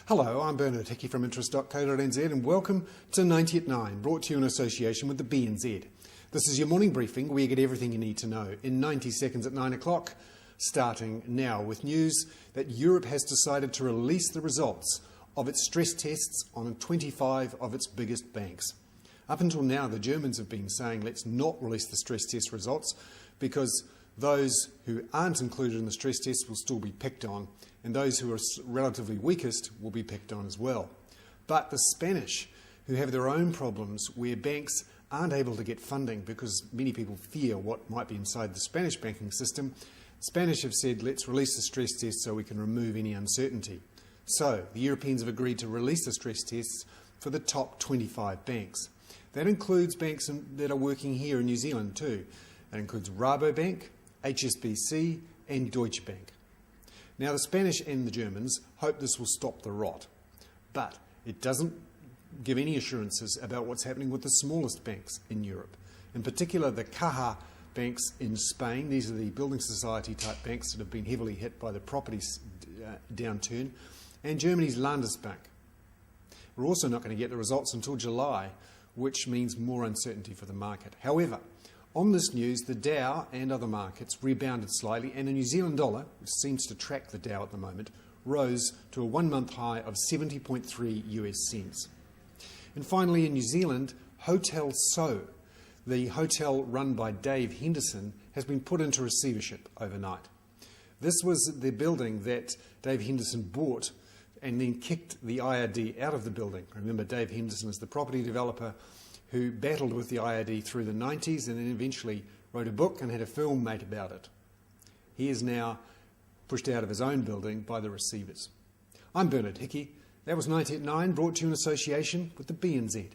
Hello, I'm Bernard Hickey from interest.co.nz and welcome to 90 at 9, brought to you in association with the BNZ. This is your morning briefing where you get everything you need to know in 90 seconds at 9 o'clock, starting now with news that Europe has decided to release the results of its stress tests on 25 of its biggest banks. Up until now, the Germans have been saying let's not release the stress test results because those who aren't included in the stress test will still be picked on, and those who are relatively weakest will be picked on as well. But the Spanish, who have their own problems where banks aren't able to get funding because many people fear what might be inside the Spanish banking system, Spanish have said let's release the stress test so we can remove any uncertainty. So the Europeans have agreed to release the stress tests for the top 25 banks. That includes banks that are working here in New Zealand too. That includes Rabobank, HSBC and Deutsche Bank. Now the Spanish and the Germans hope this will stop the rot, but it doesn't give any assurances about what's happening with the smallest banks in Europe. In particular, the Caja banks in Spain. These are the building society type banks that have been heavily hit by the property downturn, and Germany's Landesbank. We're also not going to get the results until July, which means more uncertainty for the market. However, on this news, the Dow and other markets rebounded slightly, and the New Zealand dollar, which seems to track the Dow at the moment, rose to a one-month high of 70.3 US cents. And finally, in New Zealand, Hotel So, the hotel run by Dave Henderson, has been put into receivership overnight. This was the building that Dave Henderson bought and then kicked the IRD out of the building. Remember, Dave Henderson is the property developer who battled with the IRD through the 90s and then eventually wrote a book and had a film made about it. He is now pushed out of his own building by the receivers. I'm Bernard Hickey. That was 90 at 9, brought to you in association with the BNZ.